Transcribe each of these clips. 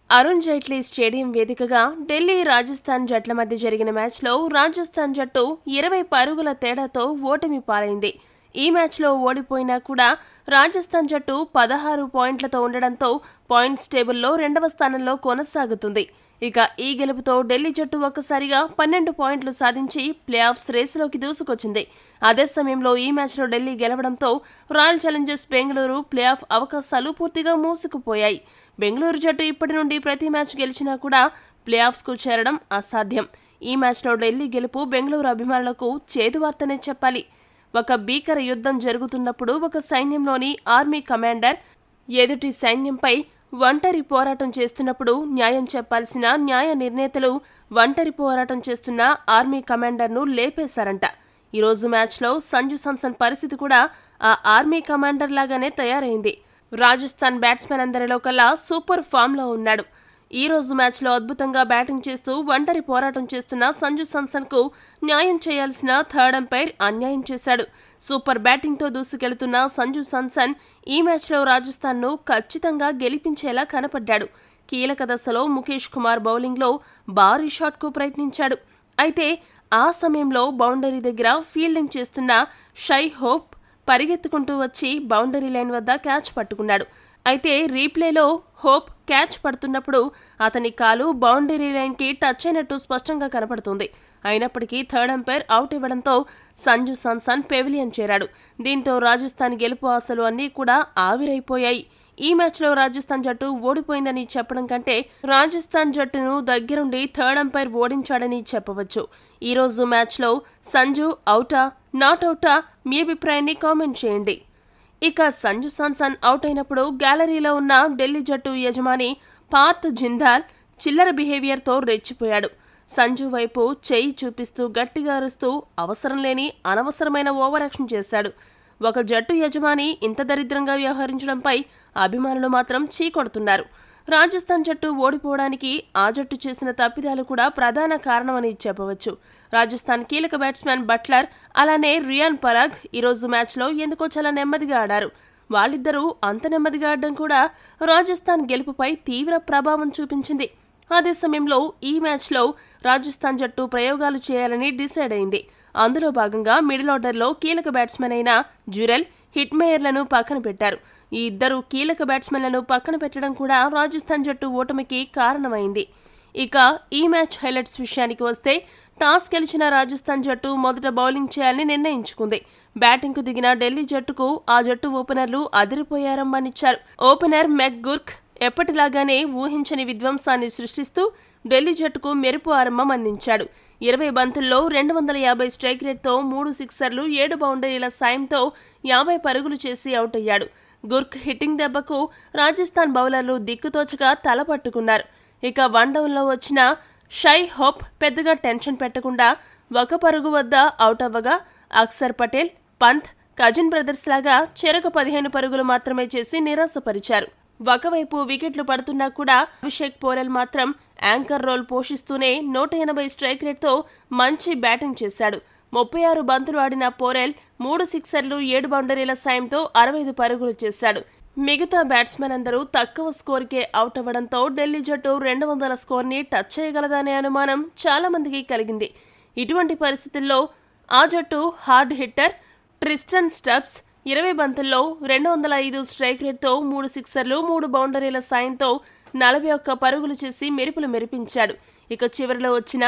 Arun Jaitley stadium వేదికగా ఢిల్లీ రాజస్థాన్ జట్ల మధ్య జరిగిన మ్యాచ్లో రాజస్థాన్ జట్టు 20 పరుగుల తేడాతో ఓటమి పాలైంది. ఈ మ్యాచ్లో ఓడిపోయినా కూడా రాజస్థాన్ జట్టు 16 పాయింట్లతో ఉండడంతో పాయింట్స్ టేబుల్లో 2వ స్థానంలో కొనసాగుతుంది. ఇక ఈ గెలుపుతో ఢిల్లీ జట్టు ఒక్కసారిగా 12 పాయింట్లు సాధించి ప్లే ఆఫ్స్ రేసులోకి దూసుకొచ్చింది. అదే సమయంలో ఈ మ్యాచ్లో ఢిల్లీ గెలవడంతో royal challengers Bengaluru play off అవకాశాలు పూర్తిగా మూసుకుపోయాయి. బెంగళూరు జట్టు ఇప్పటి నుండి ప్రతి మ్యాచ్ గెలిచినా కూడా ప్లే ఆఫ్స్కు చేరడం అసాధ్యం. ఈ మ్యాచ్లో ఢిల్లీ గెలుపు బెంగళూరు అభిమానులకు చేదువార్తనే చెప్పాలి. ఒక భీకర యుద్ధం జరుగుతున్నప్పుడు ఒక సైన్యంలోని ఆర్మీ కమాండర్ ఎదుటి సైన్యంపై ఒంటరి పోరాటం చేస్తున్నప్పుడు న్యాయం చెప్పాల్సిన న్యాయ నిర్ణేతలు ఒంటరి పోరాటం చేస్తున్న ఆర్మీ కమాండర్ను లేపేశారంట. ఈరోజు మ్యాచ్లో సంజు సామ్సన్ పరిస్థితి కూడా ఆ ఆర్మీ కమాండర్ లాగానే తయారైంది. రాజస్థాన్ బ్యాట్స్మెన్ అందరిలో కల్లా సూపర్ ఫామ్లో ఉన్నాడు. ఈ రోజు మ్యాచ్లో అద్భుతంగా బ్యాటింగ్ చేస్తూ ఒంటరి పోరాటం చేస్తున్న సంజు సామ్సన్కు న్యాయం చేయాల్సిన థర్డ్ అంపైర్ అన్యాయం చేశాడు. సూపర్ బ్యాటింగ్తో దూసుకెళ్తున్న సంజు సామ్సన్ ఈ మ్యాచ్లో రాజస్థాన్ను ఖచ్చితంగా గెలిపించేలా కనపడ్డాడు. కీలక దశలో ముఖేష్ కుమార్ బౌలింగ్లో భారీ షాట్కు ప్రయత్నించాడు. అయితే ఆ సమయంలో బౌండరీ దగ్గర ఫీల్డింగ్ చేస్తున్న షై హోప్ పరిగెత్తుకుంటూ వచ్చి బౌండరీ లైన్ వద్ద క్యాచ్ పట్టుకున్నాడు. అయితే రీప్లేలో హోప్ క్యాచ్ పడుతున్నప్పుడు అతని కాలు బౌండరీ లైన్కి టచ్ అయినట్టు స్పష్టంగా కనపడుతుంది. అయినప్పటికీ థర్డ్ అంపైర్ అవుట్ ఇవ్వడంతో సంజు సామ్సన్ పెవిలియన్ చేరాడు. దీంతో రాజస్థాన్ గెలుపు ఆశలు అన్నీ కూడా ఆవిరైపోయాయి. ఈ మ్యాచ్లో రాజస్థాన్ జట్టు ఓడిపోయిందని చెప్పడం కంటే రాజస్థాన్ జట్టును దగ్గరుండి థర్డ్ అంపైర్ ఓడించాడని చెప్పవచ్చు. ఈ రోజు మ్యాచ్లో సంజు అవుటా నాట్ అవుటా మీ అభిప్రాయాన్ని కామెంట్ చేయండి. ఇక సంజు సామ్సన్ అవుట్ అయినప్పుడు గ్యాలరీలో ఉన్న ఢిల్లీ జట్టు యజమాని పార్థ్ జిందాల్ చిల్లర బిహేవియర్తో రెచ్చిపోయాడు. సంజు వైపు చెయ్యి చూపిస్తూ గట్టిగా అరుస్తూ అవసరం లేని అనవసరమైన ఓవర్ యాక్షన్ చేశాడు. ఒక జట్టు యజమాని ఇంత దరిద్రంగా వ్యవహరించడంపై అభిమానులు మాత్రం చీకొడుతున్నారు. రాజస్థాన్ జట్టు ఓడిపోవడానికి ఆ జట్టు చేసిన తప్పిదాలు కూడా ప్రధాన కారణమని చెప్పవచ్చు. రాజస్థాన్ కీలక బ్యాట్స్మెన్ బట్లర్ అలానే రియాన్ పరాగ్ ఈరోజు మ్యాచ్లో ఎందుకో చాలా నెమ్మదిగా ఆడారు. వాళ్ళిద్దరూ అంత నెమ్మదిగా ఆడడం కూడా రాజస్థాన్ గెలుపుపై తీవ్ర ప్రభావం చూపించింది. అదే సమయంలో ఈ మ్యాచ్లో రాజస్థాన్ జట్టు ప్రయోగాలు చేయాలని డిసైడ్ అయింది. అందులో భాగంగా మిడిల్ ఆర్డర్లో కీలక బ్యాట్స్మెన్ అయిన జురెల్, హిట్మేయర్లను పక్కన పెట్టారు. ఈ ఇద్దరు కీలక బ్యాట్స్మెన్లను పక్కన పెట్టడం కూడా రాజస్థాన్ జట్టు ఓటమికి కారణమైంది. ఇక ఈ మ్యాచ్ హైలైట్స్ విషయానికి వస్తే టాస్ గెలిచిన రాజస్థాన్ జట్టు మొదట బౌలింగ్ చేయాలని నిర్ణయించుకుంది. బ్యాటింగ్కు దిగిన ఢిల్లీ జట్టుకు ఆ జట్టు ఓపెనర్లు అదిరిపోయారమ్మనిచ్చారు. ఓపెనర్ మెక్ గుర్క్ ఎప్పటిలాగానే ఊహించని విధ్వంసాన్ని సృష్టిస్తూ ఢిల్లీ జట్టుకు మెరుపు ఆరంభం అందించాడు. 20 బంతుల్లో 250 స్ట్రైక్ రేట్తో 3 సిక్సర్లు 7 బౌండరీల సాయంతో 50 పరుగులు చేసి అవుట్ అయ్యాడు. గుర్క్ హిట్టింగ్ దెబ్బకు రాజస్థాన్ బౌలర్లు దిక్కుతోచగా తలపట్టుకున్నారు. ఇక వన్డౌన్లో వచ్చిన షై హోప్ పెద్దగా టెన్షన్ పెట్టకుండా ఒక పరుగు వద్ద out అవ్వగా Akbar Patel, Pant, cousin brothers లాగా చెరకు 15 పరుగులు మాత్రమే చేసి నిరాశపరిచారు. ఒకవైపు వికెట్లు పడుతున్నా కూడా అభిషేక్ పోరెల్ మాత్రం యాంకర్ రోల్ పోషిస్తూనే 180 స్ట్రైక్ రేట్తో మంచి బ్యాటింగ్ చేశాడు. 36 బంతులు ఆడిన పోరెల్ 3 సిక్సర్లు 7 బౌండరీల సాయంతో 65 పరుగులు చేశాడు. మిగతా బ్యాట్స్మెన్ అందరూ తక్కువ స్కోర్కే అవుట్ అవ్వడంతో ఢిల్లీ జట్టు 200 స్కోర్ని టచ్ చేయగలదనే అనుమానం చాలా మందికి కలిగింది. ఇటువంటి పరిస్థితుల్లో ఆ జట్టు హార్డ్ హిట్టర్ ట్రిస్టన్ స్టబ్స్ 20 బంతుల్లో 205 స్ట్రైక్ రేట్తో 3 సిక్సర్లు 3 బౌండరీల సాయంతో 41 పరుగులు చేసి మెరుపులు మెరిపించాడు. ఇక చివరిలో వచ్చిన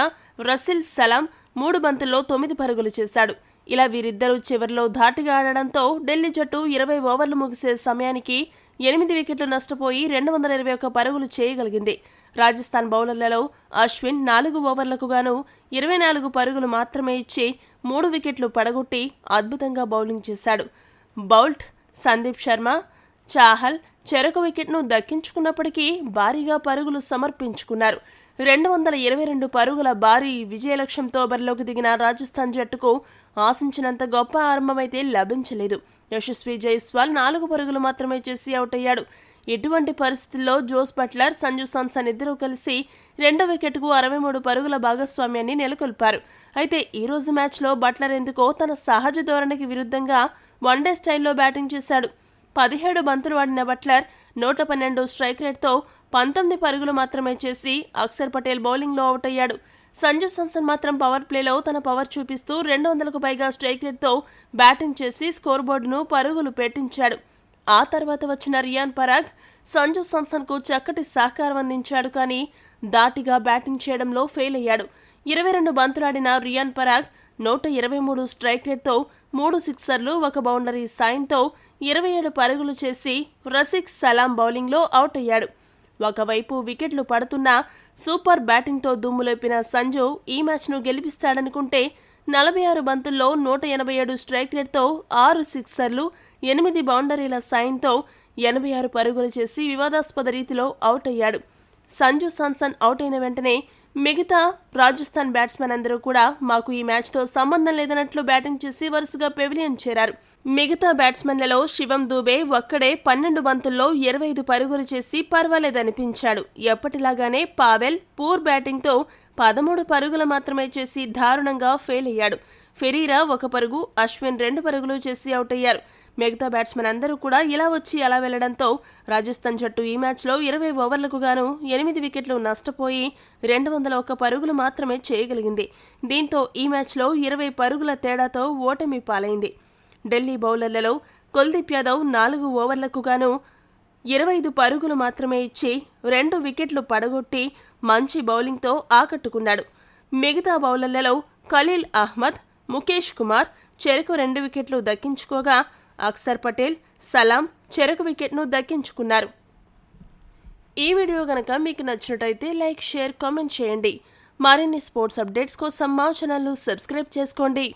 రసిల్ సలాం 3 బంతుల్లో 9 పరుగులు చేశాడు. ఇలా వీరిద్దరూ చివరిలో ధాటిగా ఆడడంతో ఢిల్లీ జట్టు 20 ఓవర్లు ముగిసే సమయానికి 8 వికెట్లు నష్టపోయి 221 పరుగులు చేయగలిగింది. రాజస్థాన్ బౌలర్లలో అశ్విన్ 4 ఓవర్లకు గాను 24 పరుగులు మాత్రమే ఇచ్చి 3 వికెట్లు పడగొట్టి అద్భుతంగా బౌలింగ్ చేశాడు. బౌల్ట్, సందీప్ శర్మ, చాహల్ చెరకు వికెట్ను దక్కించుకున్నప్పటికీ భారీగా పరుగులు సమర్పించుకున్నారు. 222 పరుగుల భారీ విజయ లక్ష్యంతో బరిలోకి దిగిన రాజస్థాన్ జట్టుకు ఆశించినంత గొప్ప ఆరంభమైతే లభించలేదు. యశస్వి జైస్వాల్ 4 పరుగులు మాత్రమే చేసి అవుట్ అయ్యాడు. ఇటువంటి పరిస్థితుల్లో జోస్ బట్లర్, సంజు సామ్సన్ ఇద్దరూ కలిసి 2వ వికెట్కు 63 పరుగుల భాగస్వామ్యాన్ని నెలకొల్పారు. అయితే ఈ రోజు మ్యాచ్లో బట్లర్ ఎందుకో తన సహజ ధోరణికి విరుద్ధంగా వన్డే స్టైల్లో బ్యాటింగ్ చేశాడు. 17 బంతులు ఆడిన బట్లర్ 112 స్ట్రైక్ రేట్తో 19 పరుగులు మాత్రమే చేసి అక్షర్ పటేల్ బౌలింగ్లో అవుట్ అయ్యాడు. సంజు శాంసన్ మాత్రం పవర్ ప్లేలో తన పవర్ చూపిస్తూ 200కు పైగా స్ట్రైక్ రేట్తో బ్యాటింగ్ చేసి స్కోర్ బోర్డును పరుగులు పెట్టించాడు. ఆ తర్వాత వచ్చిన రియాన్ పరాగ్ సంజు శాంసన్కు చక్కటి సహకారం అందించాడు. కానీ ధాటిగా బ్యాటింగ్ చేయడంలో ఫెయిల్ అయ్యాడు. 22 బంతులాడిన రియాన్ పరాగ్ 123 స్ట్రైక్ రేట్తో 3 సిక్సర్లు 1 బౌండరీ సాయంతో 27 పరుగులు చేసి రసిక్ సలాం బౌలింగ్లో అవుట్ అయ్యాడు. ఒకవైపు వికెట్లు పడుతున్నా సూపర్ బ్యాటింగ్తో దుమ్ములేపిన సంజు ఈ మ్యాచ్ను గెలిపిస్తాడనుకుంటే 46 బంతుల్లో 187 స్ట్రైక్ రేట్తో 6 సిక్సర్లు 8 బౌండరీల సాయంతో 86 పరుగులు చేసి వివాదాస్పద రీతిలో అవుట్ అయ్యాడు. సంజు శాంసన్ అవుట్ అయిన వెంటనే మిగతా రాజస్థాన్ బ్యాట్స్మెన్ అందరూ కూడా మాకు ఈ మ్యాచ్తో సంబంధం లేదన్నట్లు బ్యాటింగ్ చేసి వరుసగా పెవిలియన్ చేరారు. మిగతా బ్యాట్స్మెన్లలో శివం దూబే ఒక్కడే 12 బంతుల్లో 25 పరుగులు చేసి పర్వాలేదనిపించాడు. ఎప్పటిలాగానే పావెల్ పూర్ బ్యాటింగ్తో 13 పరుగులు మాత్రమే చేసి దారుణంగా ఫెయిల్ అయ్యాడు. ఫెరీరా 1 పరుగు, అశ్విన్ 2 పరుగులు చేసి అవుట్ అయ్యారు. మిగతా బ్యాట్స్మెన్ అందరూ కూడా ఇలా వచ్చి అలా వెళ్లడంతో రాజస్థాన్ జట్టు ఈ మ్యాచ్లో 20 ఓవర్లకు గాను 8 వికెట్లు నష్టపోయి 201 పరుగులు మాత్రమే చేయగలిగింది. దీంతో ఈ మ్యాచ్లో 20 పరుగుల తేడాతో ఓటమి పాలైంది. ఢిల్లీ బౌలర్లలో కుల్దీప్ యాదవ్ 4 ఓవర్లకు గాను 25 పరుగులు మాత్రమే ఇచ్చి 2 వికెట్లు పడగొట్టి మంచి బౌలింగ్తో ఆకట్టుకున్నాడు. మిగతా బౌలర్లలో ఖలీల్ అహ్మద్, ముఖేష్ కుమార్ చెరకు 2 వికెట్లు దక్కించుకోగా అక్షర్ పటేల్, సలాం చెరకు వికెట్ను దక్కించుకున్నారు. ఈ వీడియో గనక మీకు నచ్చినట్టయితే లైక్, షేర్, కామెంట్ చేయండి. మరిన్ని స్పోర్ట్స్ అప్డేట్స్ కోసం మా ఛానల్ను సబ్స్క్రైబ్ చేసుకోండి.